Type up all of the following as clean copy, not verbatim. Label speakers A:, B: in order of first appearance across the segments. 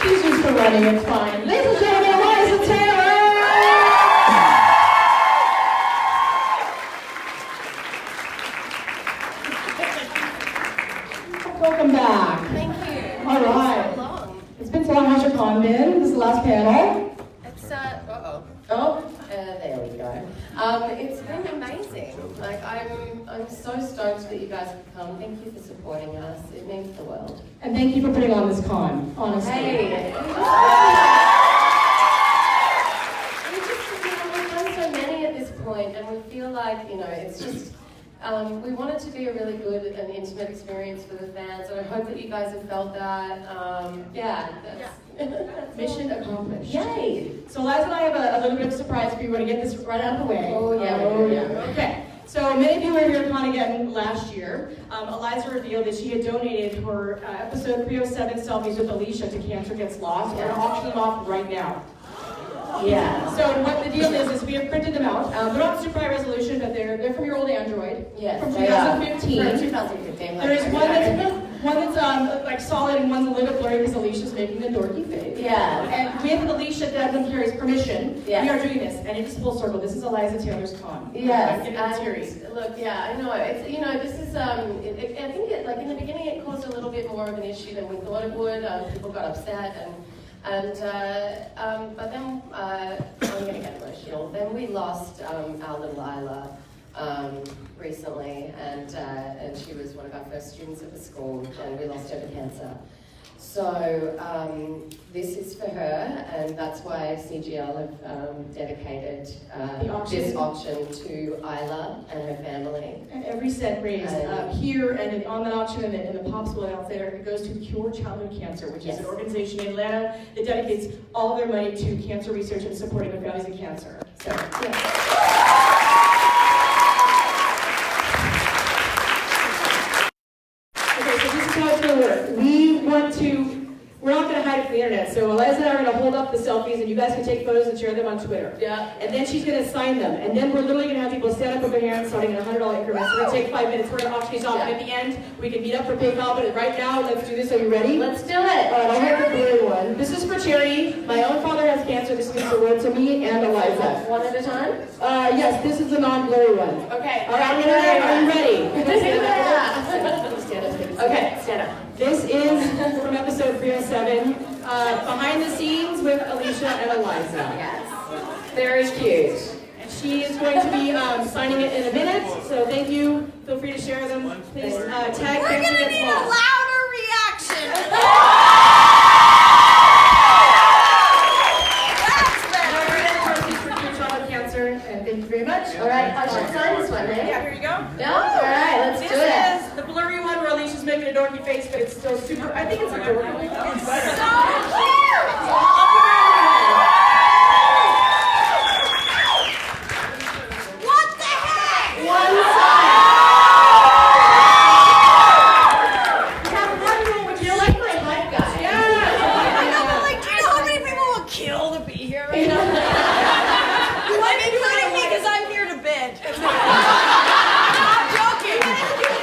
A: She's used to running, it's fine. Ladies and gentlemen, Eliza Taylor! Welcome back.
B: Thank you.
A: All right.
B: It's been so long.
A: It's been so long. How's your con been? This is the last panel.
B: It's there we go. It's been amazing. Like I'm so stoked that you guys have come. Thank you for supporting us. It means the world.
A: And thank you for putting on this con, honestly.
B: Hey. We've done so many at this point, and we feel like, it's just, we want it to be a really good and intimate experience for the fans, and I hope that you guys have felt that. That's
A: Mission accomplished.
B: Yay!
A: So Eliza and I have a little bit of a surprise for you. We're going to get this right out of the way.
B: Oh yeah.
A: Okay. So many of you were here at Con again last year. Eliza revealed that she had donated her episode 307 selfies with Alicia to Cancer Gets Lost. We're going to auction them off right now.
B: Yeah.
A: So what the deal is we have printed them out. They're not super high resolution, but they're from your old Android.
B: Yes.
A: From 2015.
B: From 2015.
A: There is one that's like solid and one's a little blurry because Alicia's making a dorky face.
B: Yeah.
A: And with Alicia Devlin Carey's permission,
B: yes,
A: we are doing this, and it is full circle. This is Eliza Taylor's con.
B: Yes.
A: And
B: look, yeah, I know. It's this is I think it, like in the beginning it caused a little bit more of an issue than we thought it would. People got upset but then I'm going to get emotional. Then we lost our little Lila recently, and she was one of our first students at the school, and we lost her to cancer. So this is for her, and that's why CGL have dedicated this auction to Isla and her family.
A: And every cent raised here and on that auction and in the Popsicle announce later, it goes to Cure Childhood Cancer, which is an organization in Atlanta that dedicates all of their money to cancer research and supporting the families of cancer. So, Okay, so this is how it's going to work. We're not going to hide it from the internet, so Eliza and I are going to hold up the selfies, and you guys can take photos and share them on Twitter.
B: Yeah.
A: And then she's going to sign them, and then we're literally going to have people stand up with their hands, starting in $100 increments. We're going to take 5 minutes, we're going to auction these off, and at the end, we can meet up for PayPal, but right now, let's do this. Are you ready?
B: Let's do it.
A: All right, I'll hit the blue one. This is for charity. My own father has cancer. This means the world to me and Eliza.
B: One at a time?
A: Yes, this is the non-blurry one.
B: Okay.
A: All right, are you ready?
B: Okay, stand up.
A: This is from episode 307, behind the scenes with Alicia and Eliza.
B: Yes. Very cute.
A: And she is going to be signing it in a minute, so thank you. Feel free to share them. Please tag
C: We're going to need a louder reaction.
A: And thank you very much.
B: All right, I should sign this one, eh?
A: Yeah, here you go.
B: No? All right, let's do it.
A: This is the blurry one where Alicia's making a dorky face, but it's still super, I think it's adorable. It's
C: So cute. What the heck?
B: One side. You have one rule, you're like my hype guy.
C: I know, but like, do you know how many people will kill to be here right now? I'm including me because I'm here to bid. I'm joking.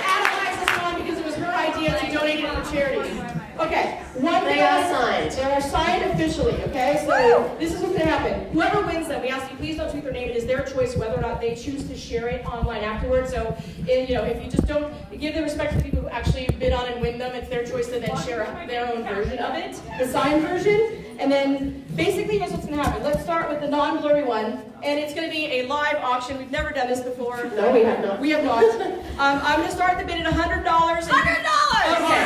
A: Analyze this one because it was her idea to donate it to charity. Okay,
B: They are signed.
A: They are signed officially, okay? So this is what's going to happen. Whoever wins them, we ask you please don't tweet their name. It is their choice whether or not they choose to share it online afterwards. So, if you just don't give the respect to the people who actually bid on and win them, it's their choice to then share their own version of it, the signed version. And then basically here's what's going to happen. Let's start with the non-blurry one, and it's going to be a live auction. We've never done this before.
B: No, we have not.
A: We have not. I'm going to start the bid at $100.
C: $100.
A: Okay.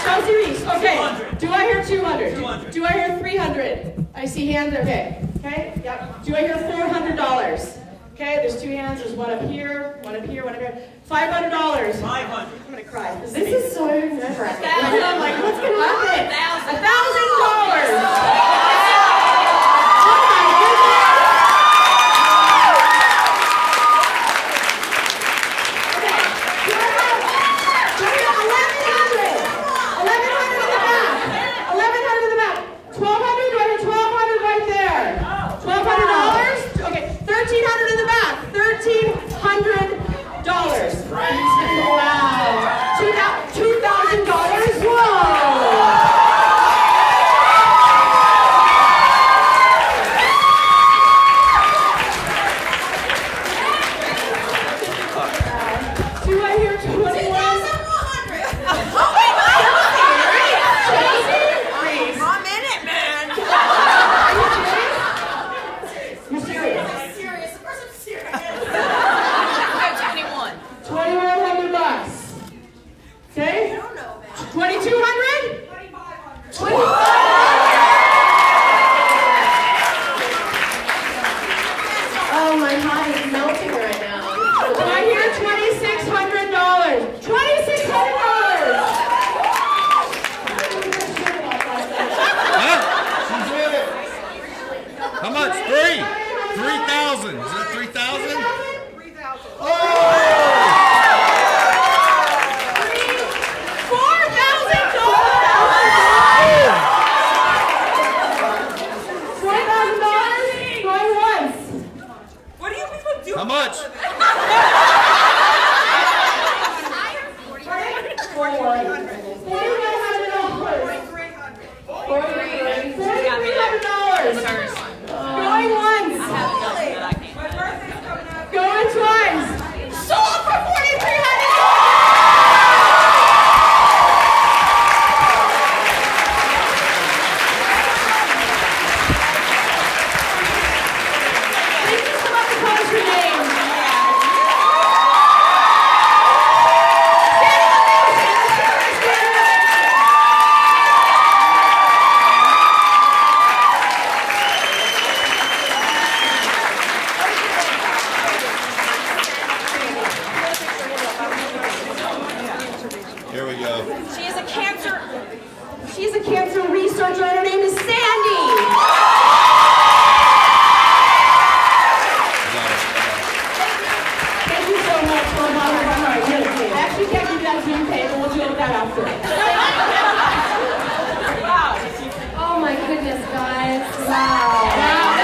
A: Chelsea Reese, okay. 200. Do I hear 200?
D: 200.
A: Do I hear 300? I see hands, okay. Okay, yep. Do I hear $400? Okay, there's two hands. There's one up here, one up here, one up here. $500.
D: 500.
A: I'm gonna cry.
B: This is so nerve-wracking.
A: I'm like, what's gonna happen? $1,000. $2,000. Whoa!
D: 3,000. Is it 3,000?
C: 3,000.
D: Oh!
A: $4,000 going once.
C: What do you people do?
D: How much?
A: $4,300. Going once.
C: My birthday's coming up.
A: Going twice. Sold for $4,300. Please just come up and tell us your name.
D: Here we go.
A: She's a cancer researcher, and her name is Sandy. Thank you so much for allowing me. I actually can't give you that Zoom pay, but we'll deal with that after.
B: Oh my goodness, guys. Wow.
A: Wow,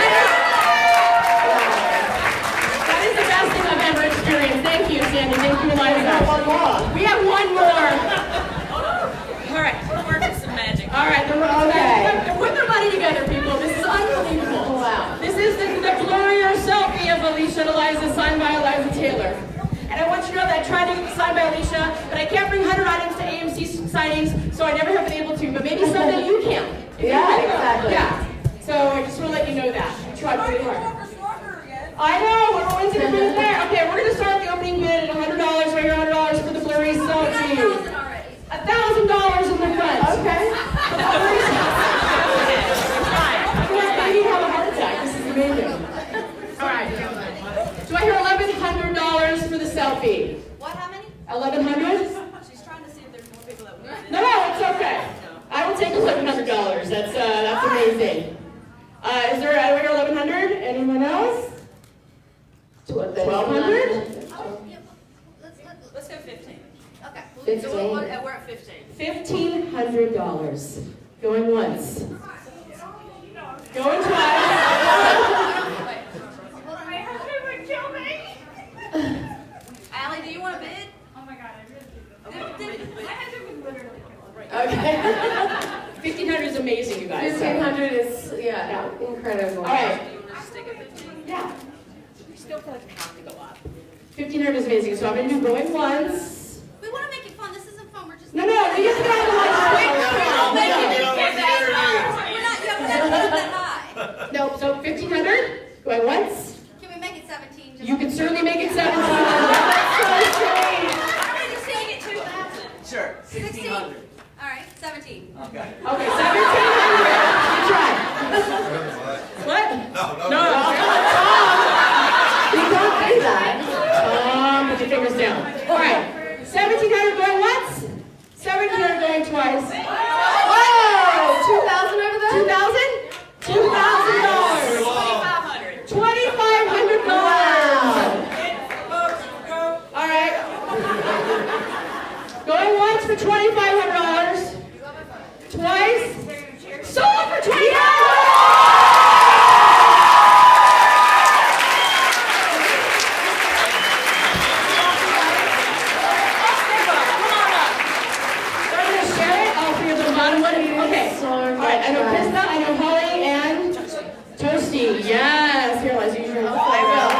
A: that is the best thing I've ever experienced. Thank you, Sandy. Thank you, Eliza. We have one more.
C: All right, we're working some magic.
A: All right, they're putting their money together, people. This is unbelievable.
B: Wow.
A: This is the Gloria selfie of Alicia and Eliza, signed by Eliza Taylor. And I want you to know that I tried to sign by Alicia, but I can't bring 100 items to AMC signings, so I never have been able to. But maybe someday you can.
B: Yeah, exactly.
A: Yeah. So I just want to let you know that. I tried pretty hard. I know, we're always going to be there. Okay, we're going to start the opening bid at $100, right here, $100 for the blurry selfie. $1,000 in the front. Okay. Maybe you have a heart attack. This is amazing. All right. Do I hear $1,100 for the selfie?
C: What, how many?
A: 1,100?
C: She's trying to see if there's more people that want
A: No, it's okay. I will take $1,100. That's amazing. Is there? I hear 1,100. Anyone else? 1,200?
C: Let's go 15. Okay.
B: 15.
C: So we're at 15.
A: $1,500. Going once. Going twice.
C: My husband would kill me. Allie, do you want a bid? Oh my God, I really do. My husband would literally kill me.
A: Okay. 1,500 is amazing, you guys.
B: 1,500 is, yeah, incredible.
A: All right.
C: Stick at 15.
A: Yeah.
C: We still feel like we have to go up.
A: 1,500 is amazing. So I'm going to do going once.
E: We want to make it fun. This isn't fun. We're just.
A: No, you have to get on the line quick.
E: We're not that high.
A: No, so 1,500. Going once.
E: Can we make it 17?
A: You can certainly make it 1,700.
E: Why don't we just make it 2,000?
F: Sure.
E: 16.
F: 1,600.
E: All right, 17.
F: Okay.
A: Okay, 1,700. You try. What? No.
B: You don't do that.
A: Put your fingers down. All right. 1,700 going once. 1,700 going twice.
B: Whoa! 2,000 over there?
A: 2,000? $2,000. $2,500. All right. Going once for $2,500. Twice. Sold for $2,500. Okay. All right. I know Krista, I know Holly, and Toasty. Yes. Here, Liza, use your help. I will.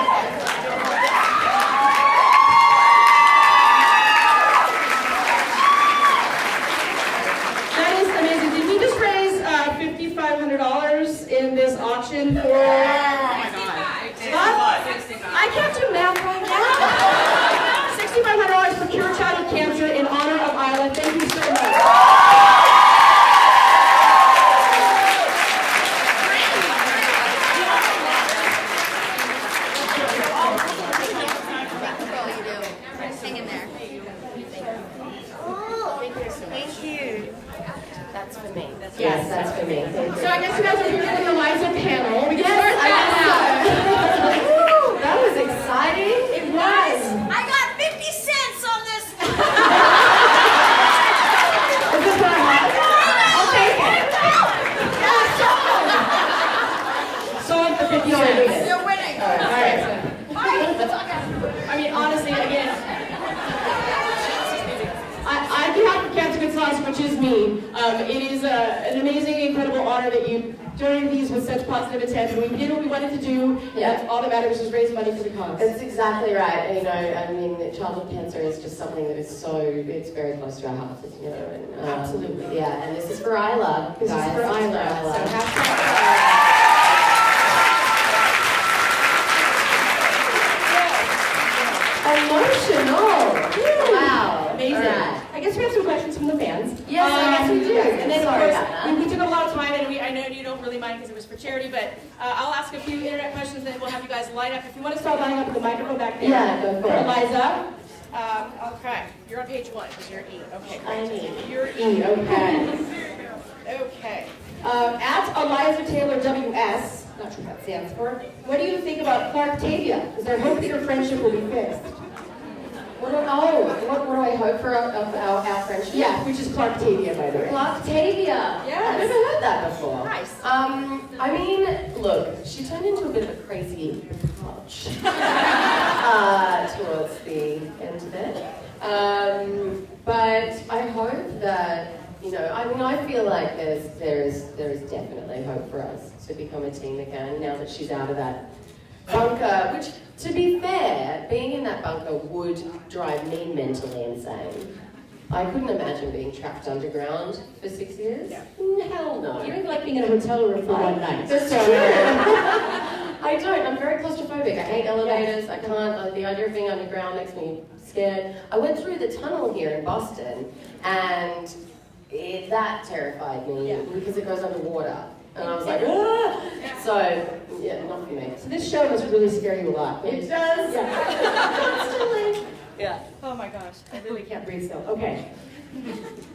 A: That is amazing. Did we just raise $5,500 in this auction for? I can't do math right now. $6,500 for Cure Childhood Cancer in honor of Isla. Thank you so much.
E: Hang in there.
C: Thank you.
B: That's for me.
A: Yes.
B: That's for me. Thank you.
A: So I guess you guys are here for the Eliza panel. We can start
B: I
A: that now. an amazing, incredible honor that you donated these with such positive intent. And we did what we wanted to do.
B: Yeah.
A: That's all that matters is raise money for the cause.
B: That's exactly right. You know, I mean, childhood cancer is just something that is it's very close to our hearts, you know. And,
A: Absolutely.
B: Yeah, and this is for Isla.
A: This
B: guys.
A: is for Isla. So
B: Emotional. Wow.
A: amazing.
B: All right.
A: I guess we have some questions from the fans.
B: Yes, I guess we do.
A: Yes. And then,
B: Sorry
A: of
B: about
A: course,
B: that.
A: we took up a lot of time, and I know you don't really mind because it was for charity, but I'll ask a few internet questions, then we'll have you guys line up. If you want to start lining up with the microphone back there.
B: Yeah, go for it.
A: Eliza. Okay, you're on page 1 because you're E. Okay,
B: I'm
A: great.
B: E.
A: You're E, okay. Okay. At Eliza Taylor WS, not sure what that stands for, what do you think about Clarktavia? Is there hope that your friendship will be fixed?
B: What do I hope for our friendship?
A: Yeah, which is Clarktavia, by the way.
B: Octavia.
A: Yes.
B: I've never heard that before.
A: Nice.
B: I mean, look, she turned into a bit of a crazy coach towards the end of it. But I hope that, you know, I mean, I feel like there is definitely hope for us to become a team again now that she's out of that bunker, which, to be fair, being in that bunker would drive me mentally insane. I couldn't imagine being trapped underground for 6 years.
A: Yeah.
B: Hell no.
A: You don't like being in a hotel room for one night.
B: That's true. I don't. I'm very claustrophobic. I hate elevators. I can't. The idea of being underground makes me scared. I went through the tunnel here in Boston, and that terrified me because it goes underwater. And I was like, ah! So, yeah, not for me.
A: So this show must really scare you a lot.
B: It does.
A: Yeah.
B: Yeah.
A: Oh my gosh, I really can't breathe still. Okay.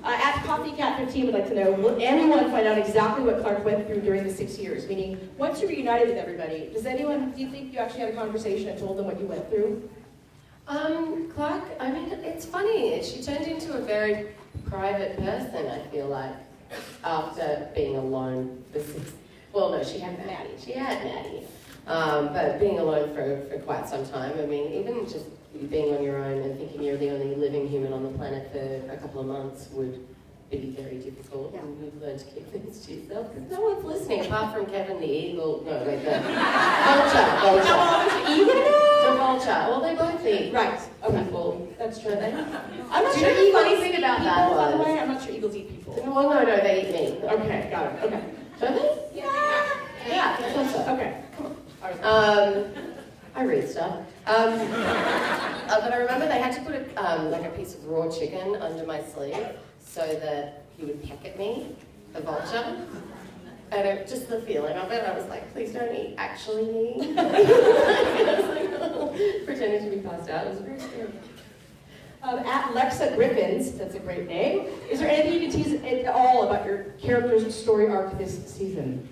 A: At CoffeeCat15 would like to know, will anyone find out exactly what Clark went through during the 6 years? Meaning, once you reunited with everybody, do you think you actually had a conversation and told them what you went through?
B: Clark, I mean, it's funny. She turned into a very private person, I feel like, after being alone for 6. Well, no, she had Maddie. But being alone for quite some time, I mean, even just being on your own and thinking you're the only living human on the planet for a couple of months would be very difficult.
A: Yeah.
B: And you've learned to keep things to yourself because no one's listening apart from Kevin the Eagle. No, wait, the vulture. The vulture. Well, they both eat.
A: Right. Okay.
B: People.
A: That's true.
B: They,
A: I'm not
B: Do
A: sure
B: you know the
A: eagles
B: funny
A: eat
B: thing about
A: people,
B: that
A: by the
B: was-
A: way. I'm not sure eagles eat people.
B: well, no, they eat meat.
A: Okay, got it. Okay.
B: Don't they? Yeah, I thought so.
A: Okay. All right.
B: I read stuff. But I remember they had to put like a piece of raw chicken under my sleeve so that he would peck at me, the vulture. And just the feeling of it, I was like, please don't eat actually me. I was like, pretending to be passed out. It was very scary.
A: At Lexa Griffins, that's a great name. Is there anything you can tease at all about your character's story arc this season?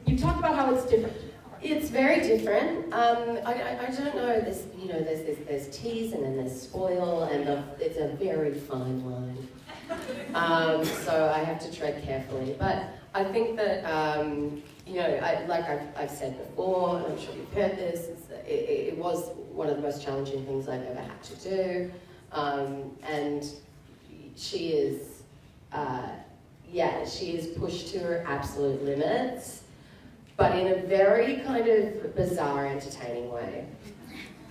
A: You talked about how it's different.
B: It's very different. I don't know. This, you know, there's tease and then there's spoil, and it's a very fine line. So I have to tread carefully. But I think that you know, like I've said before, and I'm sure you've heard this. It was one of the most challenging things I've ever had to do, and she is, she is pushed to her absolute limits, but in a very kind of bizarre, entertaining way.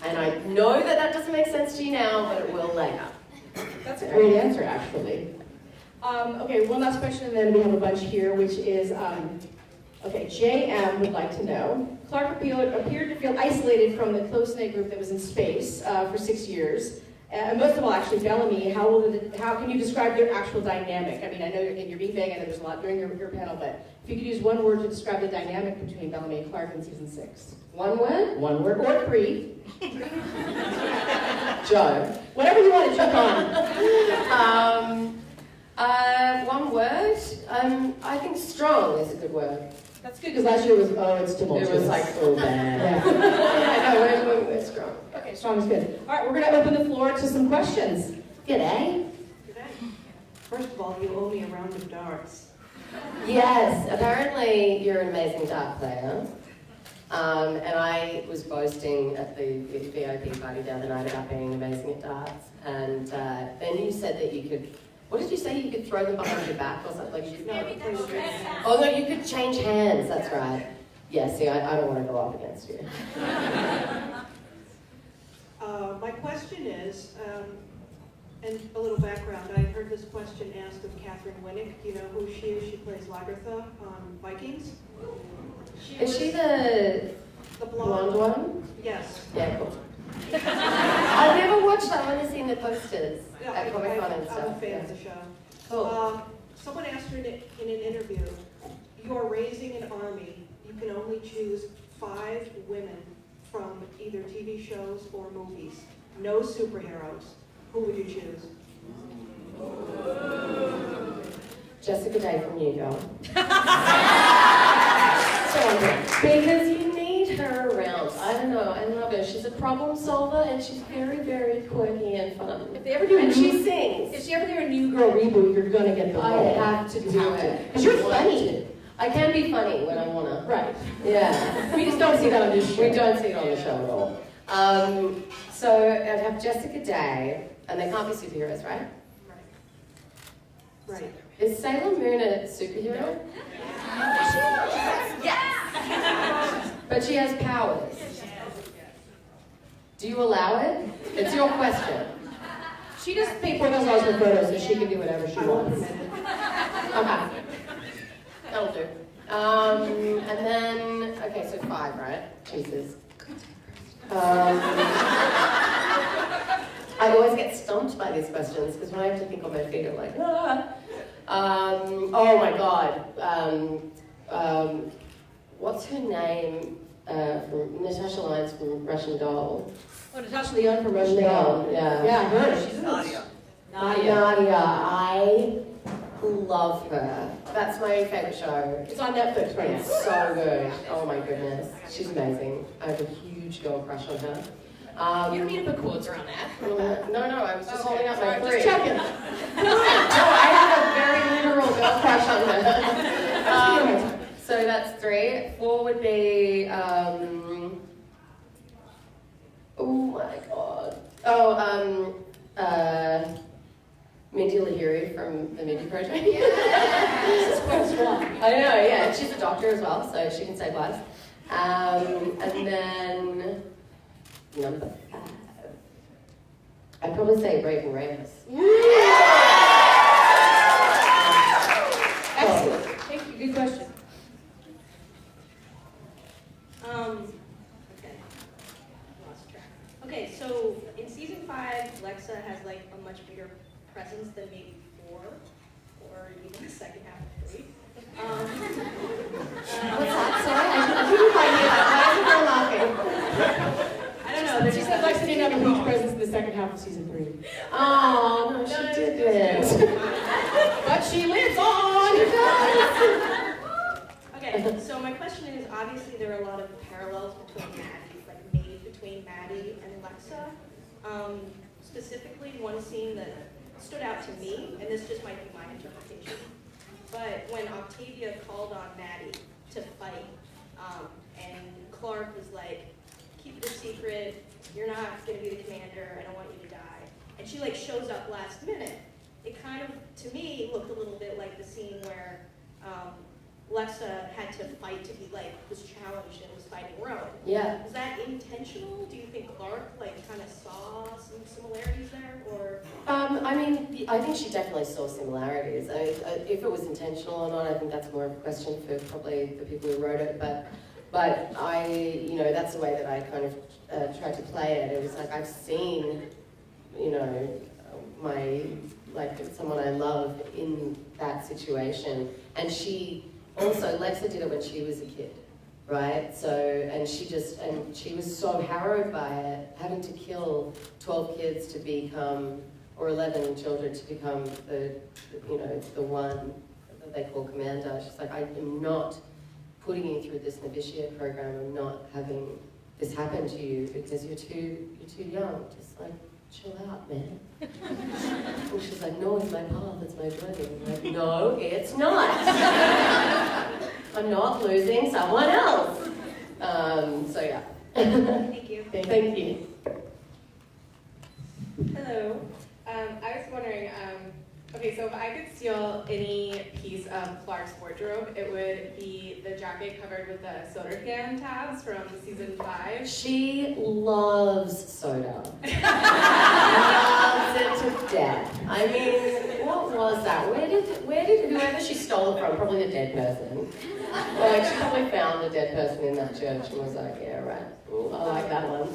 B: And I know that doesn't make sense to you now, but it will later.
A: That's a great answer, actually. Okay, one last question, and then we have a bunch here, which is, okay, JM would like to know, Clark appeared to feel isolated from the close-knit group that was in space for 6 years. And most of all, actually, Bellamy, how can you describe your actual dynamic? I mean, I know you're being vague, I know there's a lot during your panel, but if you could use one word to describe the dynamic between Bellamy and Clark in season 6.
B: One word?
A: One word or 3.
B: Joe.
A: Whatever you want to jump on.
B: One word? I think strong is a good word.
A: That's good, because last year was, it's tumultuous.
B: It was like,
A: so bad.
B: Yeah. I know, we're strong.
A: Okay, strong is good. All right, we're going to open the floor to some questions. G'day.
F: First of all, you owe me a round of darts.
B: Yes, apparently you're an amazing dart player. And I was boasting at the VIP party the other night about being amazing at darts. And then you said that you could What did you say? You could throw them behind your back or something? Like you
F: No, please do.
B: oh no, you could change hands. That's right. Yeah. See, I don't want to go up against you.
F: My question is, and a little background, I heard this question asked of Catherine Winnick. Do you know who she is? She plays Lagertha on Vikings.
B: Is she the
F: blonde
B: blonde one?
F: Yes.
B: Yeah, cool. I've never watched that. I've only seen the posters
F: Yeah,
B: at Comic Con and
F: I'm a
B: stuff.
F: fan
B: Yeah.
F: of the show.
B: Cool.
F: Someone asked her in an interview, you're raising an army. You can only choose 5 women from either TV shows or movies. No superheroes. Who would you choose?
B: Jessica Day from New Girl. Because you need her around. I don't know. I love her. She's a problem solver and she's very, very quirky and fun.
A: If they ever do a
B: And
A: new,
B: she sings.
A: if she ever do a New Girl reboot, you're gonna get the
B: I
A: role.
B: have to do
A: You have to.
B: it.
A: Because you're
B: I want
A: funny.
B: to. I can be funny when I wanna.
A: Right.
B: Yeah.
A: We just don't see that on this show.
B: We don't see it on the show at all. So I'd have Jessica Day, and they can't be superheroes, right?
F: Right.
B: Is Sailor Moon a superhero?
E: Yes.
B: But she has powers. Do you allow it? It's your question.
A: She just paid $4,000 for photos, so she can do whatever she
F: I will
A: wants.
F: permit it.
B: Okay. That'll do. And then, okay, so 5, right? Jesus. I always get stumped by these questions because when I have to think on my feet, I'm like, ah. Oh my God. What's her name? From Natasha Lyons from Russian Doll.
A: Oh, Natasha Lyonne from Russian Doll.
B: Yeah.
A: Yeah, her. She's Nadia.
B: Nadia. I love her. That's my favorite show.
A: It's on Netflix right now.
B: It's so good. Oh my goodness. She's amazing. I have a huge girl crush on her.
A: You don't need to put quotes around that.
B: No, I was just holding up my
A: Sorry,
B: 3.
A: just checking.
B: No, I have a very literal girl crush on her. So that's 3. 4 would be, oh my God. Mindy Lahiri from the Mindy Project. I know, yeah. She's a doctor as well, so she can save lives. And then number 5. I'd probably say Raven Reyes.
A: Excellent. Thank you. Good question.
G: Okay. Lost track. Okay, so in season 5, Lexa has like a much bigger presence than maybe 4, or even the second half of 3.
B: What's that? Sorry, I couldn't quite hear that. Why is everyone laughing?
G: I don't know.
A: She said Lexa didn't have a huge presence in the second half of season 3.
B: Oh, no, she didn't.
A: But she lives on!
B: She does.
G: Okay, so my question is, obviously there are a lot of parallels between Maddie, like made between Maddie and Lexa. Specifically, one scene that stood out to me, and this just might be my interpretation, but when Octavia called on Maddie to fight, and Clark was like, keep it a secret, you're not going to be the commander, I don't want you to die. And she like shows up last minute. It kind of, to me, looked a little bit like the scene where Lexa had to fight to be like, was challenged and was fighting Rowan.
B: Yeah.
G: Was that intentional? Do you think Clark like kind of saw some similarities there, or?
B: I mean, I think she definitely saw similarities. If it was intentional or not, I think that's more of a question for probably the people who wrote it. But I, that's the way that I kind of tried to play it. It was like I've seen, someone I love in that situation, and she also Lexa did it when she was a kid. Right, and she was so harrowed by it, having to kill 12 kids to become, or 11 children to become the one that they call commander. She's like, I am not putting you through this novitiate program. I'm not having this happen to you because you're too young. Just like, chill out, man. And she's like, no, it's my path, it's my journey. I'm like, no, it's not. I'm not losing someone else. So yeah.
G: Thank you.
B: Thank you.
H: Hello. I was wondering,
E: Okay, so if I could steal any piece of Clark's wardrobe, it would be the jacket covered with the soda can tabs from season 5.
B: She loves soda. Loves it to death. I mean, what was that? Where did whoever she stole it from, probably a dead person. Like, she probably found a dead person in that church and was like, yeah, right. Ooh, I like that one.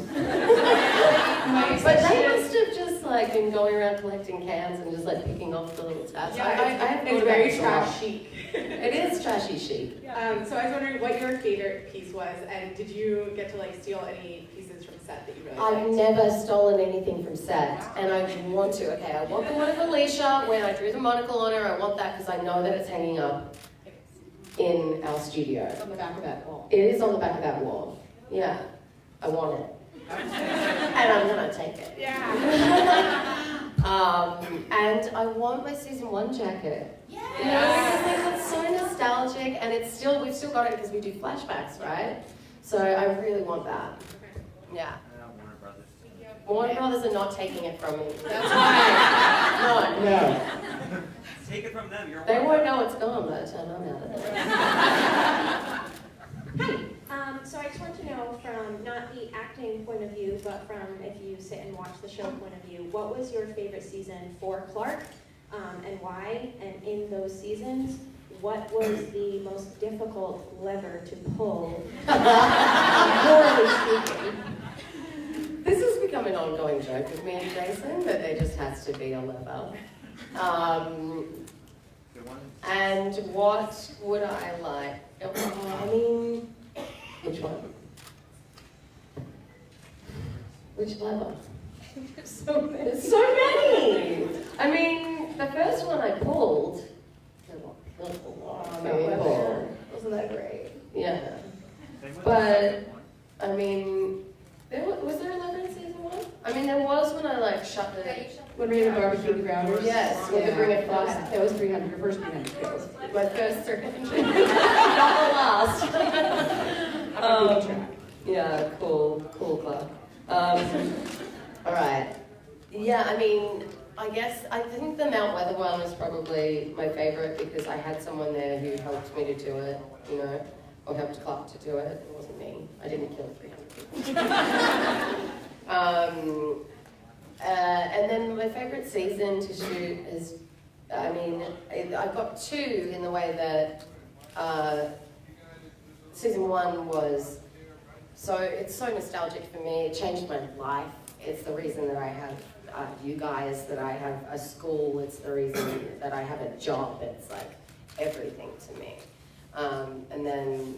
B: But they must have just like been going around collecting cans and just like picking off the little tabs.
E: Yeah,
B: I
E: it's very trash chic.
B: It is trashy chic.
E: So I was wondering what your favorite piece was, and did you get to like steal any pieces from set that you really
B: I've
E: liked?
B: never stolen anything from set, and I want to. Okay, I want the one of Alicia when I drew the monocle on her. I want that because I know that it's hanging up in our studio.
A: It's on the back of that wall.
B: It is on the back of that wall. Yeah, I want it. And I'm gonna take it.
E: Yeah.
B: And I want my season 1 jacket. You know, because like it's so nostalgic, and it's still, we've still got it because we do flashbacks, right? So I really want that. Yeah. Warner Brothers are not taking it from me. That's right. No.
H: Take it from them. You're
B: They won't know it's gone by the time I'm out of there.
G: Hi. So I just want to know from not the acting point of view, but from if you sit and watch the show point of view, what was your favorite season for Clark, and why? And in those seasons, what was the most difficult lever to pull, morally speaking?
B: This has become an ongoing joke with me and Jason, that there just has to be a level. And what would I like? I mean, which one? Which level? There's so many! I mean, the first one I pulled,
A: Wasn't that great?
B: yeah. But, I mean, was there a lever in season 1? I mean, there was when I like shut the...
A: When we had the barbecue grounders?
B: Yes, we had to bring it fast.
A: That was 300, your first 300 kills.
B: My first circuit. Not the last. Yeah, cool club. Alright. Yeah, I mean, I think the Mount Weather one was probably my favorite because I had someone there who helped me to do it, you know, or helped Clark to do it. It wasn't me. I didn't kill 300 people. And then my favorite season to shoot is, I mean, I've got 2 in the way that season 1 was, so it's so nostalgic for me. It changed my life. It's the reason that I have you guys, that I have a school. It's the reason that I have a job. It's like everything to me. And then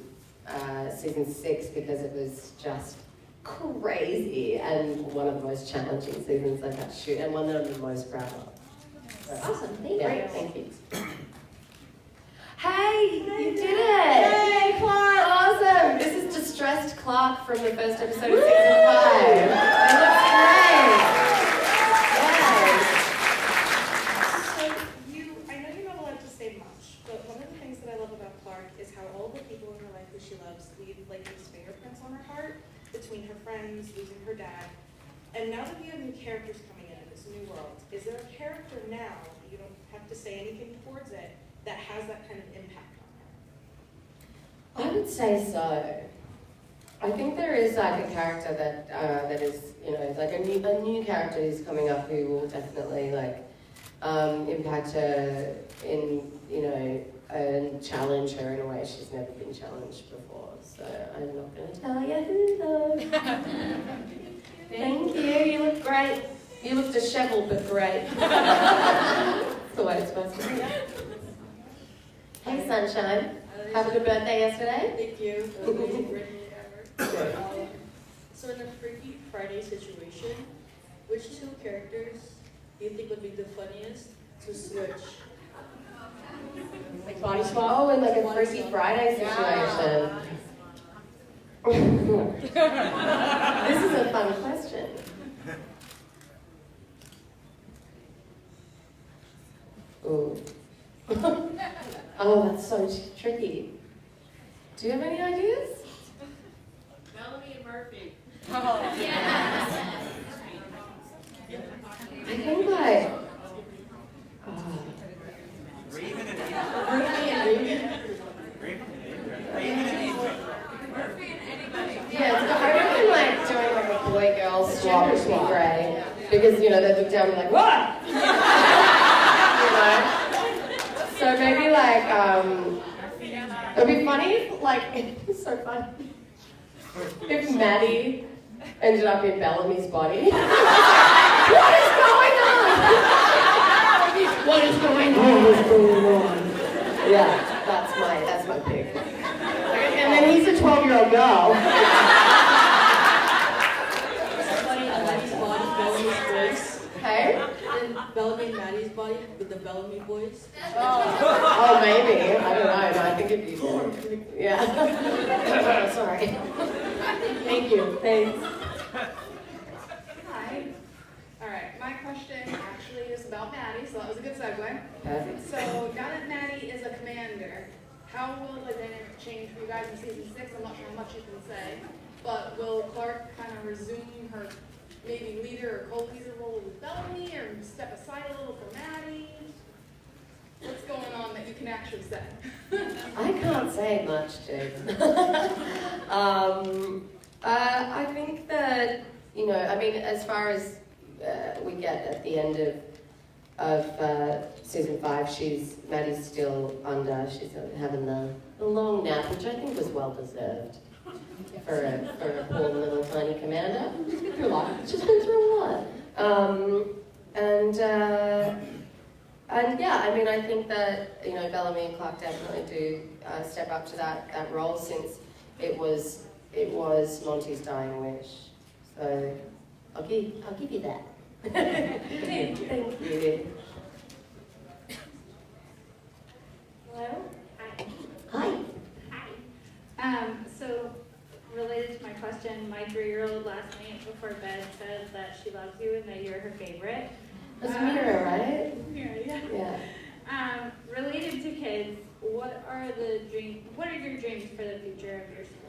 B: season 6, because it was just crazy and one of the most challenging seasons I've had to shoot, and one that I'm the most proud of. So,
G: Awesome, thank
B: yeah,
G: you.
B: thank you. Hey, you did it!
A: Yay, Clark!
B: Awesome! This is distressed Clark from the first episode of season 5. It looks great! Yes!
G: So I know you're not allowed to say much, but one of the things that I love about Clark is how all the people in her life who she loves leave like these fingerprints on her heart, between her friends, losing her dad. And now that we have new characters coming into this new world, is there a character now, you don't have to say anything towards it, that has that kind of impact on her?
B: I would say so. I think there is like a character that is, you know, like a new character who's coming up who will definitely like impact her in, you know, and challenge her in a way she's never been challenged before. So I'm not going to tell you who though. Thank you. You look great. You look disheveled but great. That's the way it's supposed to be. Hey sunshine. Have a good birthday yesterday.
E: Thank you. So in a Freaky Friday situation, which 2 characters do you think would be the funniest to switch?
A: Like body swap?
B: Oh, in like a Freaky Friday situation. This is a fun question. Ooh. Oh, that's so tricky. Do you have any ideas?
E: Melanie and Murphy.
B: I think like, Murphy and Reed. Yeah, it's, I reckon like doing like a boy-girl swap would be great. Because, you know, they look down and be like, what? You know? So maybe like, it'd be funny if, like, it's so funny. If Maddie ended up in Bellamy's body. What is going on? What is going on? What is going on? Yeah, that's my pick. And then he's a 12-year-old girl.
I: Funny, Maddie's body, Bellamy's voice.
B: Hey?
I: And Bellamy and Maddie's body with the Bellamy voice.
B: Oh, maybe. I don't know. No, I think it'd be yeah. Sorry. Thank you. Thanks.
E: Hi. All right, my question actually is about Maddie, so that was a good segue.
B: Perfect.
E: So now that Maddie is a commander, how will the dynamic change for you guys in season 6? I'm not sure how much you can say, but will Clark kind of resume her maybe leader or co-leader role with Bellamy, or step aside a little for Maddie? What's going on that you can actually say?
B: I can't say much, Jason. I think that, you know, I mean, as far as we get at the end of season 5, Maddie's still under, she's having the long nap, which I think was well deserved for a poor little tiny commander. She's been through a lot. She's been through a lot. And yeah, I mean, I think that, you know, Bellamy and Clark definitely do step up to that role, since it was Monty's dying wish. So I'll give you that. Thank you.
J: Hello?
B: Hi.
J: Hi. So, related to my question, my 3-year-old last night before bed said that she loves you and that you're her favorite.
B: That's Mira, right?
J: Mira, yeah.
B: Yeah.
J: Related to kids, what are your dreams for the future of your school?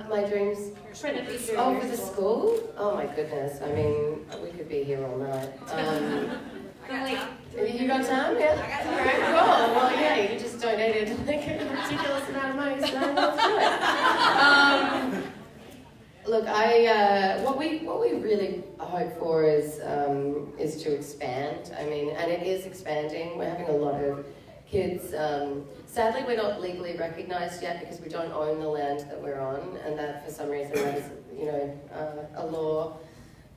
B: My dreams.
J: For the future
B: Oh,
J: of
B: for
J: your
B: the
J: school.
B: school? Oh my goodness. I mean, we could be here all night. You got time? Yeah.
C: I got time.
B: All right, cool. Well, yeah, you just donated like a ridiculous amount of money, so let's do it. Look, what we really hope for is to expand. I mean, and it is expanding. We're having a lot of kids. Sadly, we're not legally recognised yet because we don't own the land that we're on, and that for some reason that is, you know, a law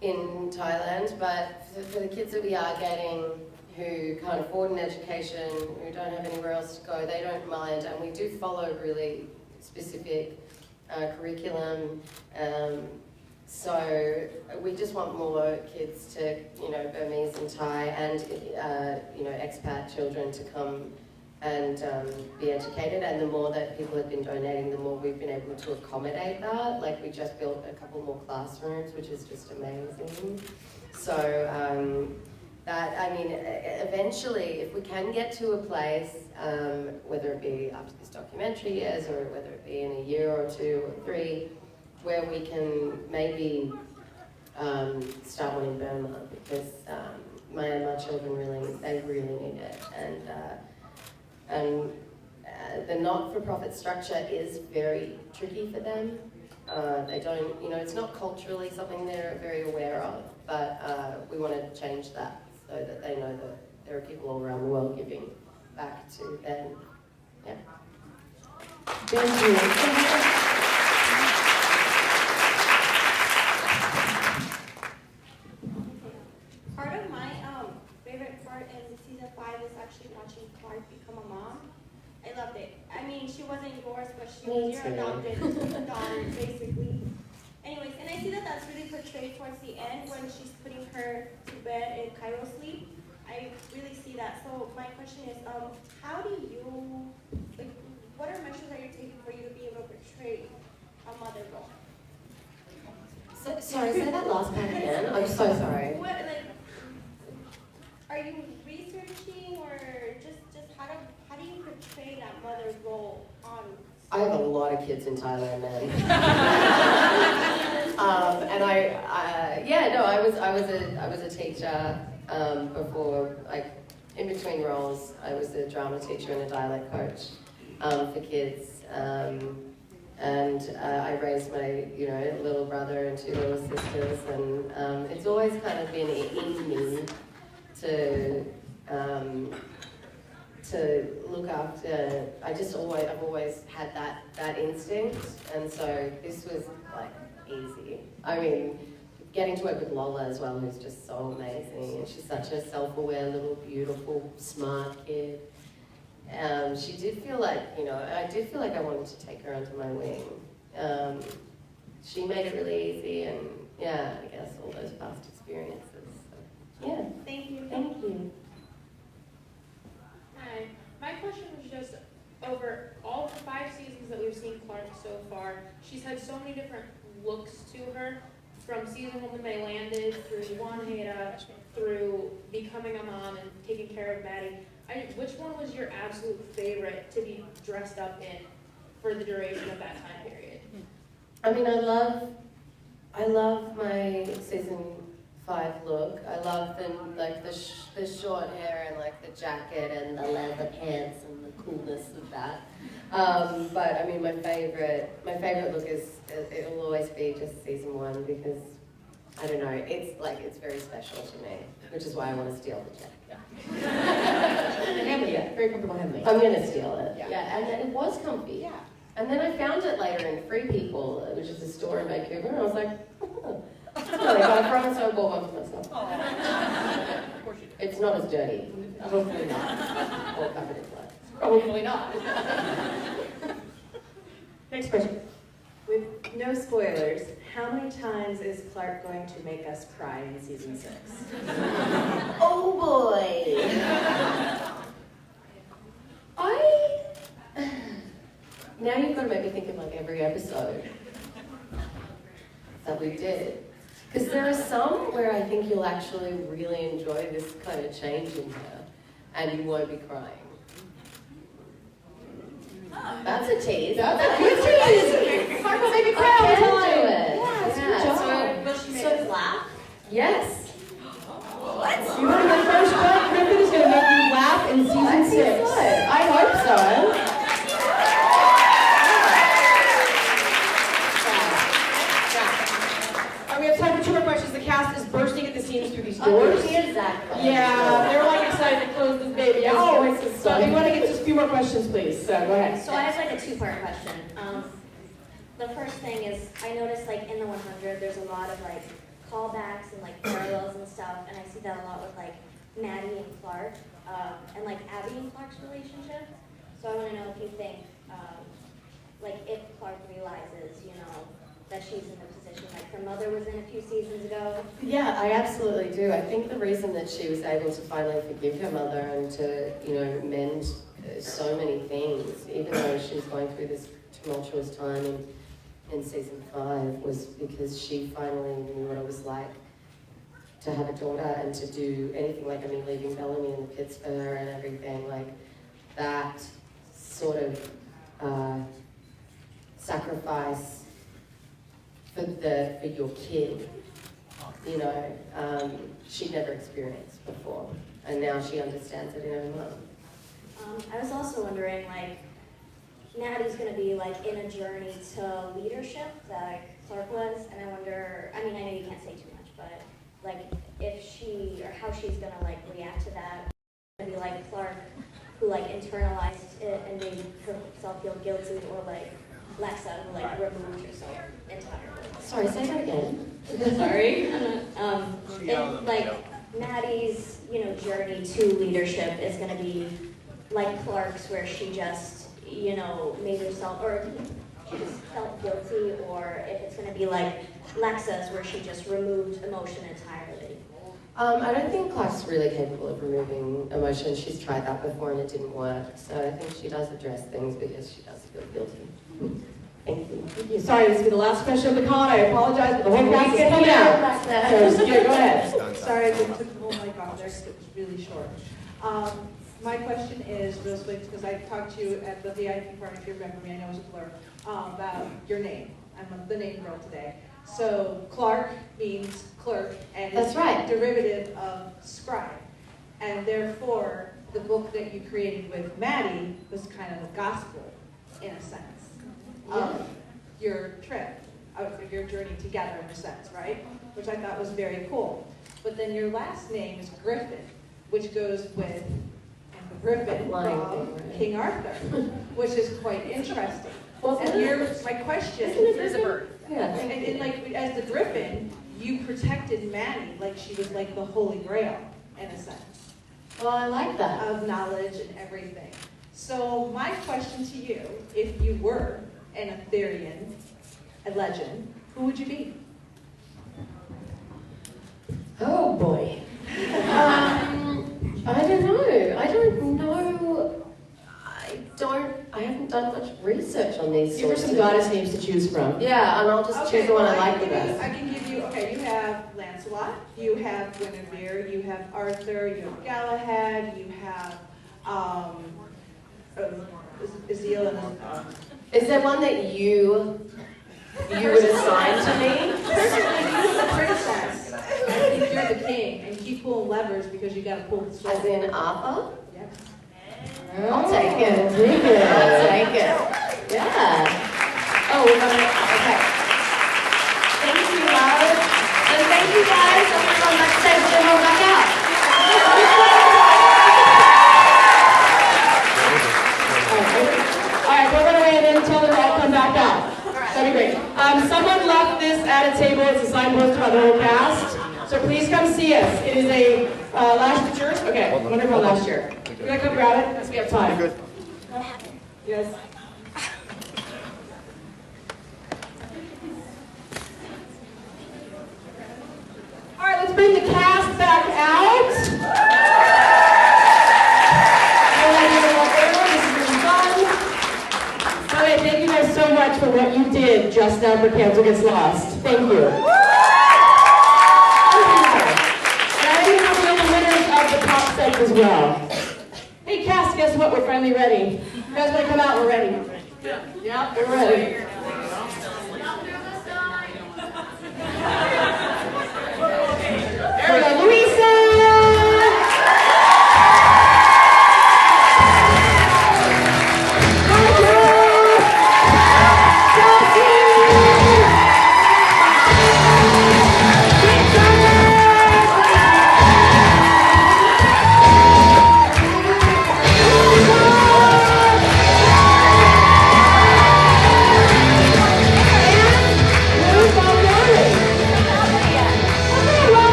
B: in Thailand. But for the kids that we are getting, who can't afford an education, who don't have anywhere else to go, they don't mind, and we do follow really specific curriculum. So we just want more kids to, you know, Burmese and Thai and, you know, expat children to come and be educated. And the more that people have been donating, the more we've been able to accommodate that. Like, we just built a couple more classrooms, which is just amazing. So that, I mean, eventually, if we can get to a place, whether it be after this documentary is, or whether it be in a year or 2 or 3, where we can maybe start one in Burma, because my children really need it, and the not-for-profit structure is very tricky for them. They don't, you know, it's not culturally something they're very aware of, but we want to change that so that they know that there are people all around the world giving back to them. Yeah. Thank you.
G: Part of my favorite part in season 5 is actually watching Clark become a mom. I loved it. I mean, she wasn't yours, but she was your adopted daughter, basically. Anyways, and I see that that's really portrayed towards the end when she's putting her to bed in Cairo sleep. I really see that. So my question is, how do you, like, what are measures that you're taking for you to be able to portray a mother role?
B: So, sorry, say that last part again. I'm so sorry.
G: What, like, are you researching, or just how do you portray that mother role on?
B: I have a lot of kids in Thailand, man. And I was a teacher before, like, in between roles, I was a drama teacher and a dialect coach for kids. And I raised my, little brother and 2 little sisters, and it's always kind of been in me to look after. I've always had that instinct, and so this was like easy. I mean, getting to work with Lola as well, who's just so amazing, and she's such a self-aware little, beautiful, smart kid. She did feel like, I did feel like I wanted to take her under my wing. She made it really easy, and yeah, I guess all those past experiences. So, yeah.
G: Thank you.
B: Thank you.
A: Hi. My question was just, over all the 5 seasons that we've seen Clark so far, she's had so many different looks to her, from season 1 when they landed, through Juanita, through becoming a mom and taking care of Maddie. Which one was your absolute favorite to be dressed up in for the duration of that time period?
B: I mean, I love my season 5 look. I love the short hair and like the jacket and the leather pants and the coolness of that. But I mean, my favorite look it'll always be just season 1, because I don't know, it's very special to me, which is why I want to steal the jacket.
A: Handmade, very comfortable handmade.
B: I'm gonna steal it.
A: Yeah.
B: And it was comfy.
A: Yeah.
B: And then I found it later in Free People, which is a store in Vancouver, and I was like, oh. I got it from it, so I bought one for myself.
A: Of course you do.
B: It's not as dirty. Hopefully not. Or covered in blood.
A: Probably not. Next question.
K: With no spoilers, how many times is Clark going to make us cry in season 6?
B: Oh boy! Now you've got to make me think of like every episode that we did. Because there are some where I think you'll actually really enjoy this kind of change in her, and you won't be crying. That's a tease.
A: That's a good tease. Clark will make me cry all the time.
B: Yeah,
G: Will she make us laugh?
B: yes.
A: What? You want to go first? Clark Griffin is going to make you laugh in season 6. I hope so. We have time for 2 more questions. The cast is bursting at the seams through these doors.
B: Exactly.
A: Yeah, they're like excited to close this baby out.
B: Oh,
A: So we want to get just a few more questions, please. So go ahead.
G: So I have like a 2-part question. The first thing is, I noticed like in the 100, there's a lot of like callbacks and like parallels and stuff, and I see that a lot with like Maddie and Clark, and like Abby and Clark's relationship. So I want to know if you think, like if Clark realizes, that she's in the position like her mother was in a few seasons ago.
B: Yeah, I absolutely do. I think the reason that she was able to finally forgive her mother and to, mend so many things, even though she's going through this tumultuous time in season 5, was because she finally knew what it was like to have a daughter and to do anything, like, leaving Bellamy in the pits for her and everything, like, that sort of sacrifice for your kid, she'd never experienced before, and now she understands it in her mom.
G: I was also wondering, like, Maddie's going to be, like, in a journey to leadership that Clark was, and I wonder, I know you can't say too much, but, like, if she, or how she's going to, like, react to that. It's going to be like Clark, who, like, internalized it and made herself feel guilty, or, like, Lexa, who, like, removed herself entirely.
B: Sorry, say that again.
G: Sorry. Maddie's, journey to leadership is going to be like Clark's, where she just, made herself, or she just felt guilty, or if it's going to be like Lexa's, where she just removed emotion entirely.
B: I don't think Clark's really capable of removing emotion. She's tried that before and it didn't work. So I think she does address things because she does feel guilty. Thank you.
A: Thank you. Sorry, this will be the last question of the con. I apologize, but the whole cast is coming out. So, go ahead.
F: Sorry, oh my God, it was really short. My question is, real quick, because I talked to you at the VIP party, if you remember me, I know it was a blur, about your name. I'm the name girl today. So Clark means clerk, and
B: That's
F: it's
B: right.
F: a derivative of scribe. And therefore, the book that you created with Maddie was kind of a gospel, in a sense, of your trip, of your journey together, in a sense, right? Which I thought was very cool. But then your last name is Griffin, which goes with Griffin from King Arthur, which is quite interesting. And my question
B: There's a bird. Yeah.
F: and like as the Griffin, you protected Maddie like she was like the Holy Grail, in a sense.
B: Well, I like that.
F: Of knowledge and everything. So my question to you, if you were an Arthurian, a legend, who would you be?
B: Oh boy. I don't know. I haven't done much research on these
A: Give her
B: sorts
A: some
B: of
A: goddess names to choose from.
B: Yeah, and I'll just choose the one I like the best.
F: I can give you, you have Lancelot, you have Guinevere, you have Arthur, you have Galahad, you have Azil and
B: Is there one that you would assign to me?
F: Personally, you're the princess. I think you're the king, and you keep pulling levers because you got to pull the sword.
B: As in Arthur?
F: Yes.
B: I'll take it. I'll take it. Yeah. Oh, we're gonna. Okay. Thank you, love, and thank you guys. I'm gonna go backstage and hold back out.
A: All right, we're going to wait until they all come back out. That'd be great. Someone left this at a table. It's a signpost about the whole cast. So please come see us. It is a last year. Okay, wonderful last year. We're going to come grab it because we have time.
D: Good.
A: Yes. All right, let's bring the cast back out. Okay, thank you guys so much for what you did just now for Cancer Gets Lost. Thank you. And I think we'll be the winners of the pop set as well. Hey, cast, guess what? We're finally ready. You guys want to come out? We're ready. Yeah, we're ready. There we go, Louisa!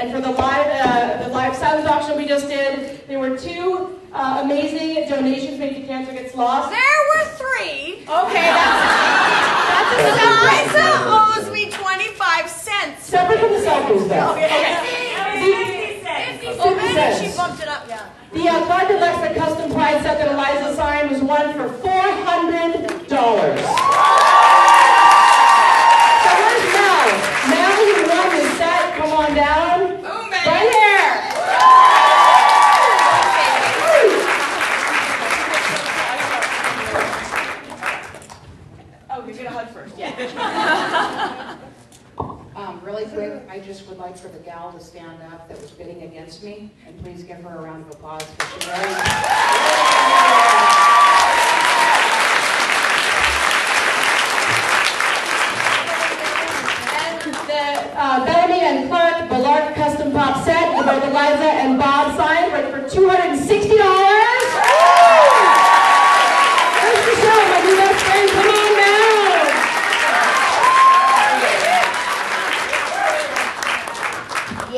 A: And for the live silent auction we just did, there were 2 amazing donations made to Cancer Gets Lost.
C: There were 3.
A: Okay, that's a
C: Eliza owes me 25 cents.
A: separate from the selfies though. Okay. 50 cents.
C: She bumped it up, yeah.
A: The Clark and Lexa custom pride set that Eliza signed was one for $400. So where's Mel? Mel, you won the set. Come on down.
C: Boom, baby.
A: Right here.
C: Oh, you're gonna hug first. Yeah.
L: Really quick, I just would like for the gal to stand up that was bidding against me, and please give her a round of applause for she really.
A: Bellamy and Clark Ballard custom pop set with both Eliza and Bob signed for $260. There's the show, my new best friend. Come on now.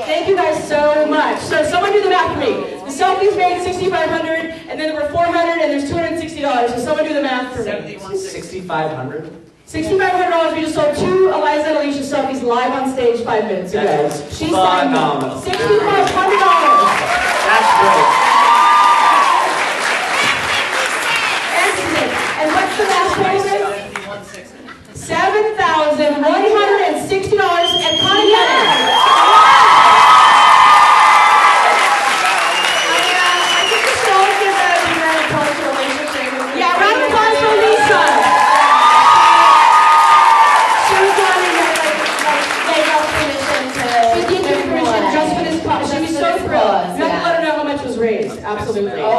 A: Thank you guys so much. So someone do the math for me. The selfies made $6,500, and then there were $400, and there's $260. So someone do the math for me.
H: $6,500.
A: $6,500. We just sold 2 Eliza and Alicia selfies live on stage 5 minutes ago.
H: That is
A: She's signed
H: phenomenal.
A: $6,500.
H: That's great.
A: Excellent. And what's the last one? $7,160. And Connie Bennett.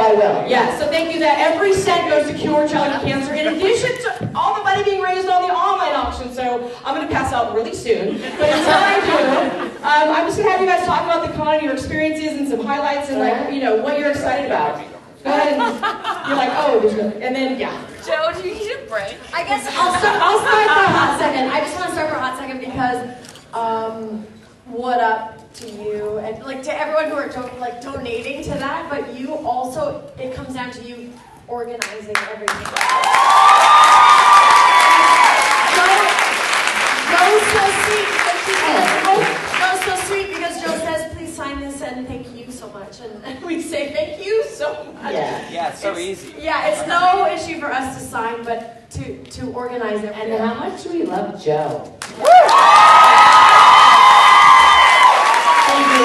A: I will. Yeah, so thank you that every cent goes to cure childhood cancer in addition to all the money being raised on the online auction. So I'm going to pass out really soon. But until I do, I'm just going to have you guys talk about the con, your experiences and some highlights and like, you know, what you're excited about. Go ahead. You're like, oh, there's no, and then, yeah.
C: Joe, do you need a break?
B: I guess I'll start for a hot second. I just want to start for a hot second because, what up to you and like to everyone who are donating to that, but you also, it comes down to you organizing everything. Joe's so sweet because Joe says, please sign this and thank you so much. And we say thank you so much.
H: Yeah, it's so easy.
B: Yeah, it's no issue for us to sign, but to organize it.
K: And how much do we love Joe?
A: Thank you.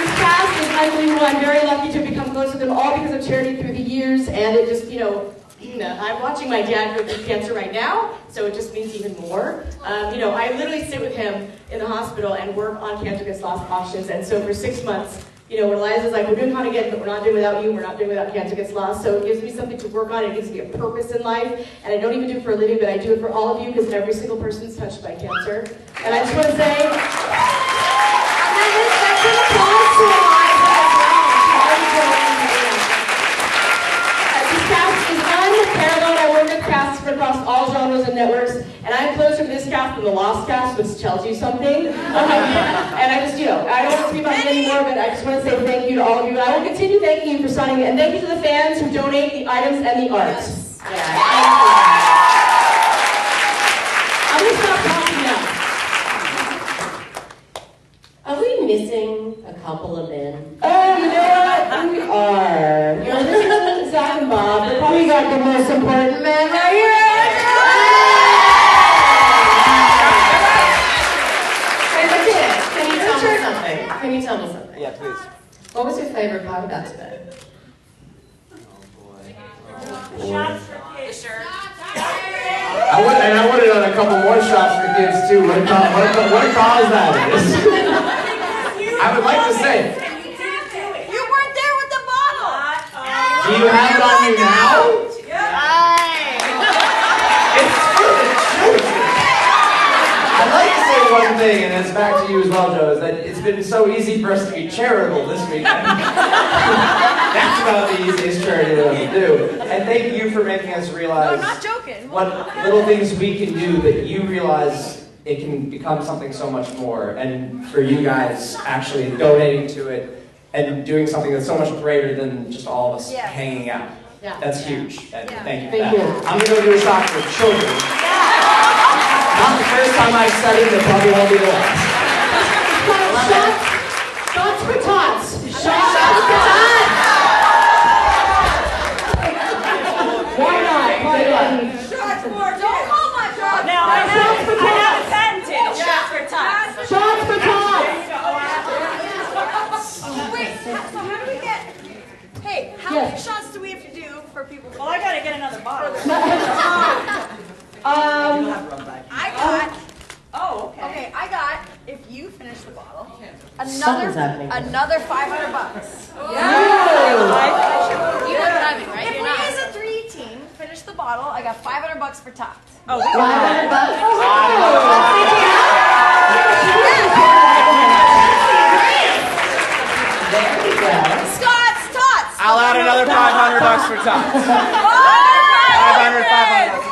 A: This cast is unbelievable. I'm very lucky to become close with them all because of charity through the years, and it just, I'm watching my dad go through cancer right now, so it just means even more. I literally sit with him in the hospital and work on Cancer Gets Lost auctions, and so for 6 months, when Eliza's like, we're doing Con again, but we're not doing without you, we're not doing without Cancer Gets Lost, so it gives me something to work on, it gives me a purpose in life, and I don't even do it for a living, but I do it for all of you, because every single person is touched by cancer. And I just want to say, that's an applause to Eliza as well. This cast is unparalleled. I work with casts across all genres and networks, and I'm closer to this cast than the Lost cast, which tells you something. And I just, I don't want to speak about it anymore, but I just want to say thank you to all of you. And I will continue thanking you for signing it, and thank you to the fans who donate the items and the arts.
B: Yes.
A: Yeah, I'm going to stop talking now.
K: Are we missing a couple of men?
A: Oh, you know what? We are. This is Zach and Bob. They probably got the most important men right here.
K: Can you tell me something? Can you tell me something?
H: Yeah, please.
K: What was your favorite part about today?
H: I wanted on a couple more shots for kids too. What a cause that is. I would like to say.
C: You weren't there with the bottle.
H: Do you have it on you now? It's for the children. I'd like to say one thing, and it's back to you as well, Joe, is that it's been so easy for us to be charitable this weekend. That's about the easiest charity that we can do. And thank you for making us realize
C: I'm not joking.
H: what little things we can do that you realize it can become something so much more. And for you guys actually donating to it and doing something that's so much greater than just all of us hanging out.
A: Yeah.
H: That's huge. And thank you for
A: Thank
H: that.
A: you.
H: I'm going to go do a shot for children. Not the first time I've said it, but probably won't be the last.
A: Shots for tots. Shots for tots. Why not?
C: Shots for don't call my shot. Now I have it patented. Shots for tots.
A: Shots for tots.
C: Wait, so how do we get? Hey, how many shots do we have to do for people? Well, I gotta get another bottle. I got. Oh, okay. Okay, I got. If you finish the bottle, another $500.
B: You were driving, right?
C: If we as a 3 team finish the bottle, I got $500 for tots.
K: Oh, $500? There we go.
C: Scott's tots.
H: I'll add another $500 for tots. 500.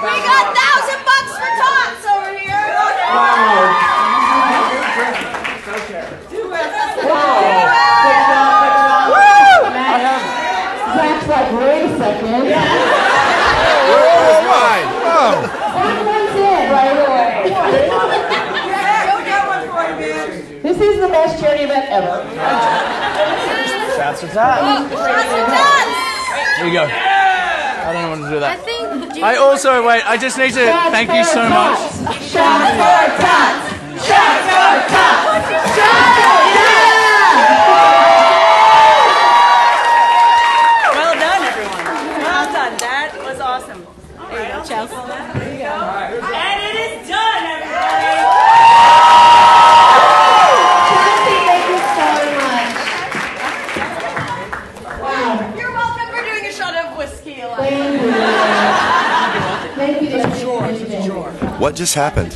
C: We got $1,000 for tots over here.
H: Wow.
A: Zach's like, wait a second.
D: Where's mine? Oh.
A: That one's in right away. This is the best charity event ever.
H: Shots for tots. There you go. I don't know when to do that. I just need to thank you so much.
A: Shots for tots. Shots for tots. Shots for tots.
C: Well done, everyone. Well done. That was awesome. There you go, Chelsea. There you go. And it is done, everybody.
K: Chelsea, thank you so much. Wow.
C: of whiskey, Eliza.
A: Thank you. Thank you.
D: What just happened?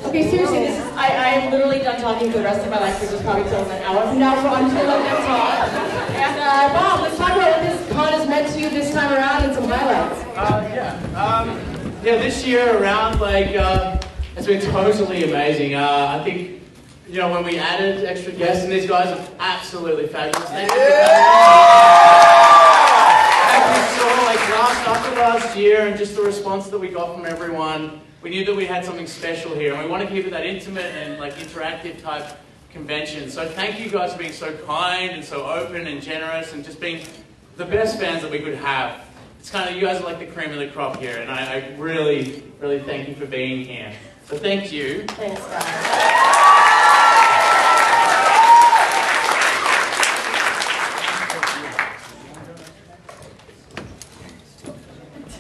A: Okay, seriously, I am literally done talking for the rest of my life, which is probably till an hour from now, so I'm just gonna let them talk. And Bob, let's talk about what this con has meant to you this time around and some highlights.
H: Yeah, this year around, it's been totally amazing. I think, when we added extra guests, and these guys are absolutely fabulous. Thank you for after last year, and just the response that we got from everyone, we knew that we had something special here, and we want to keep it that intimate and interactive type convention. So thank you guys for being so kind and so open and generous, and just being the best fans that we could have. It's kind of, you guys are like the cream of the crop here, and I really, really thank you for being here. So thank you.
B: Thanks, guys.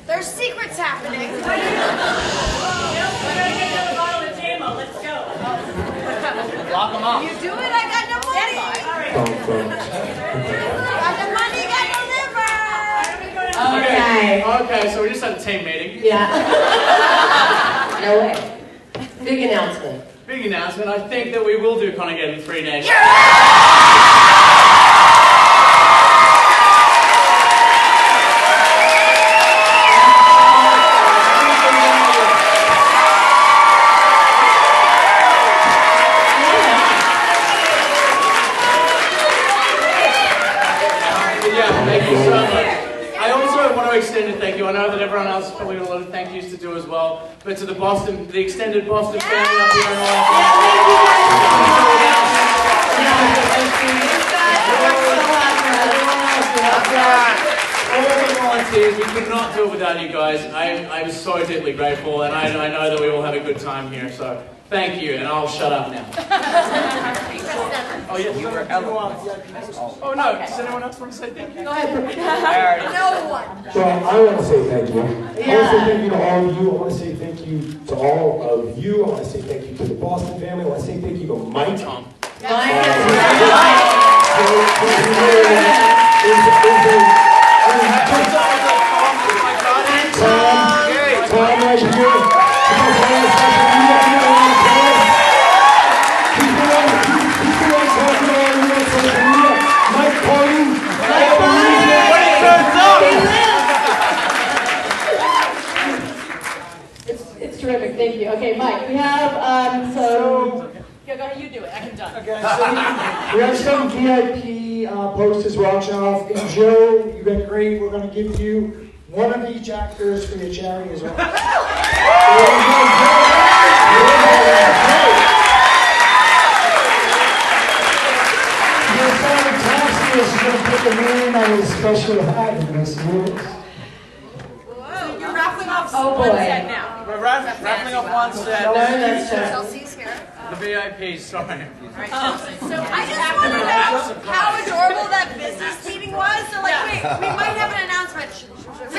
C: There's secrets happening.
G: We're gonna get another bottle of JMO. Let's go.
H: Lock them up.
C: You do it, I got no money. I got no liver.
H: Okay, so we just had a team meeting.
B: Yeah. No way. Big announcement.
H: Big announcement. I think that we will do Con again in 3 days. Thank you so much. I also want to extend a thank you. I know that everyone else has probably got a lot of thank yous to do as well, but to the extended Boston family up here in all the volunteers, we could not do it without you guys. I'm so deeply grateful, and I know that we all have a good time here, so thank you, and I'll shut up now. Oh, yes, you were Oh, no, does anyone else want to say thank you?
A: Go ahead.
C: No one.
M: Well, I want to say thank you. I want to say thank you to all of you. I want to say thank you to all of you. I want to say thank you to the Boston family. I want to say thank you to Mike.
H: Tom.
M: Tom right here.
A: It's terrific, thank you. Okay, Mike, we have, yeah, go ahead, you do it, I'm done.
M: Okay, so we have some VIP posters we're auctioning off. And Joe, you've been great. We're going to give you one of each actors for your charity as well. You're fantastic. She's going to put the name on his special hat in this year.
C: Whoa, you're raffling off
B: one
C: set now.
H: We're raffling off one set.
B: No, that's
C: Chelsea's here.
H: The VIPs, sorry.
C: So I just want to know how adorable that business meeting was. So wait, we might have an announcement. It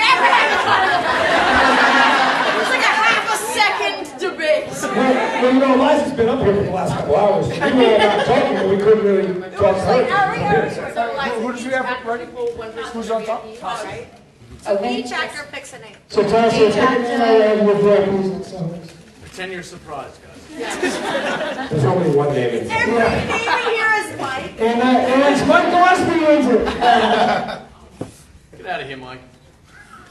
C: was like a half a second debate.
M: Well, Eliza's been up here for the last couple hours. We were not talking, but we couldn't really talk to her.
C: Who did you have ready?
L: Who's on top?
C: Right?
B: Okay.
C: Each actor picks a name.
M: So Tasha,
H: Pretend you're surprised, guys.
M: there's only one name in
C: Every name in here is Mike.
M: And it's Mike Gillespie wins it.
H: Get out of here, Mike.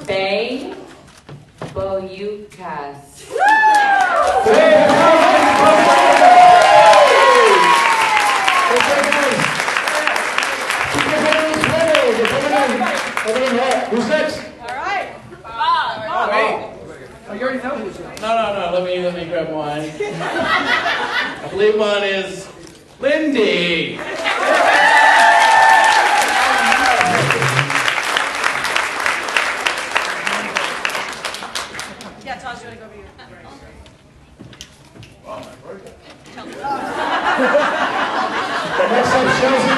K: Bay Boyukas.
M: Who's next?
C: All right.
H: Oh, me. Oh, you already know who's next. No. Let me grab mine. I believe mine is Lindy.
C: Yeah, Tosh, you want to go over you?
M: Next up, Chelsea.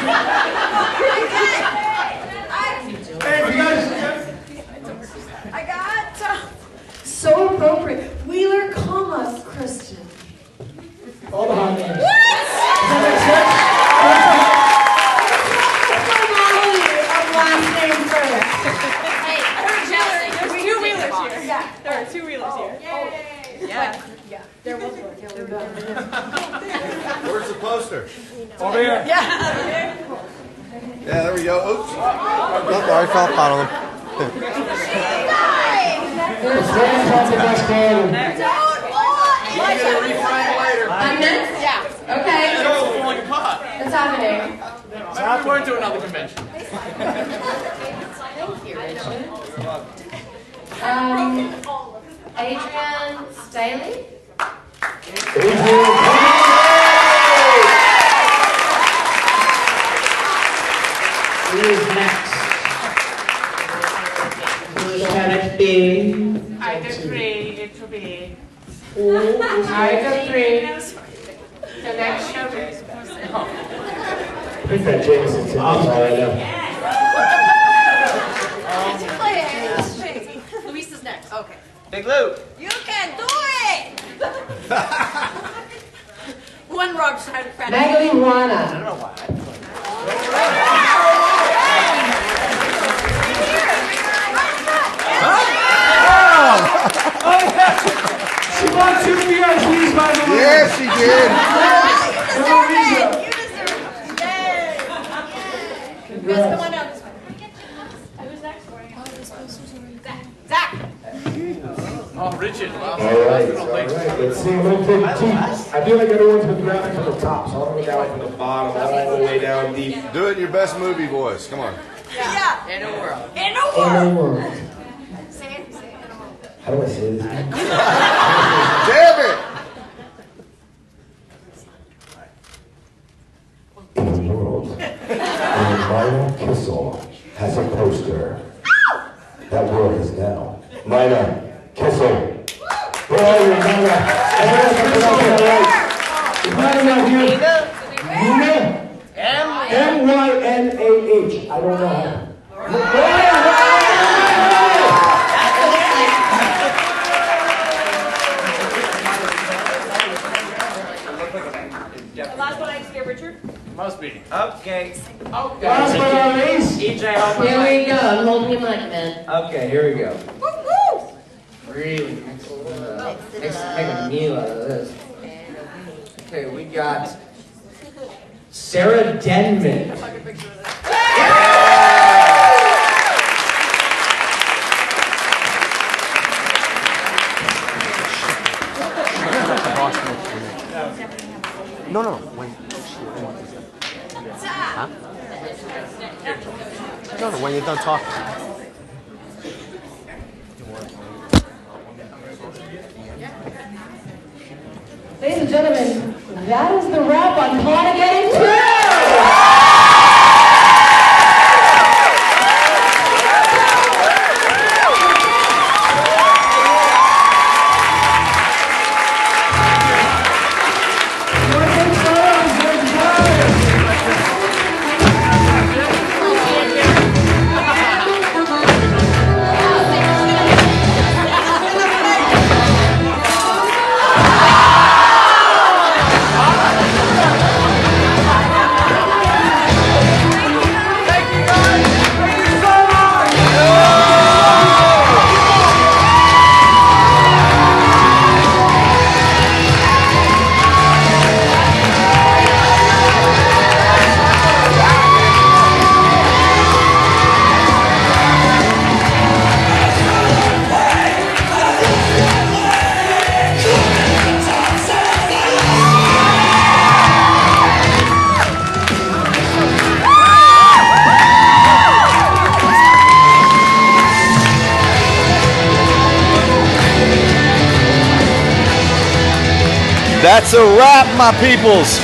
C: I got.
A: So appropriate. Wheeler, commas, Christian.
M: All the hot names.
D: closer.
M: Over here.
C: Yeah.
D: Yeah, there we go. Oops. Look, I fell out on him.
M: Stand on the best player.
B: I'm next?
C: Yeah.
B: Okay.
H: falling apart.
B: What's happening?
H: Maybe we won't do another convention.
B: Thank you, Richard. Adrian Staley?
M: Who is next? Can it be?
L: I agree, it will be.
M: Who is
L: I
M: next?
L: agree. The next show is.
M: I think that Jameson's in all right now.
C: Luis is next. Okay.
H: Big Lou.
C: You can do it! One wrong side of credit.
B: Magdalene Juana.
H: I don't know why.
M: She won 2 VIPs, by the way.
D: Yes, she did.
C: You deserve it! You deserve it! Yay! Guys, come on down this way.
J: Who's next for you?
C: Zach!
H: Oh, Richard. Well,
M: All right. Let's see a little bit deep. I feel like everyone's been grabbing from the top, so I'm going to go down from the bottom all the way down deep.
D: Do it in your best movie voice. Come on.
C: Yeah.
H: in a world.
C: In a
M: In
C: world!
M: the world.
C: Say it, say it. In a world.
M: How do I say this?
D: Damn it!
M: In the world, Mina Kissel has a poster. That word is now. Mina Kissel. Where are you, Mina? Everyone's pronouncing it right. Is Mina not here? Mina? M-Y-N-A-H. I don't know how.
A: The last one I just gave Richard.
H: Must be. Okay.
M: Last but not least.
H: EJ, hold my
B: Here
H: mic.
B: we go. I'm holding your mic, man.
H: Okay, here we go.
C: Woo-hoo!
H: Really mix make a meal out of this. Okay, we got Sarah Denman.
D: No. When. Huh? No, when you're done talking.
B: Ladies and gentlemen, that is the wrap on Plot Again 2.
D: That's a wrap, my peoples.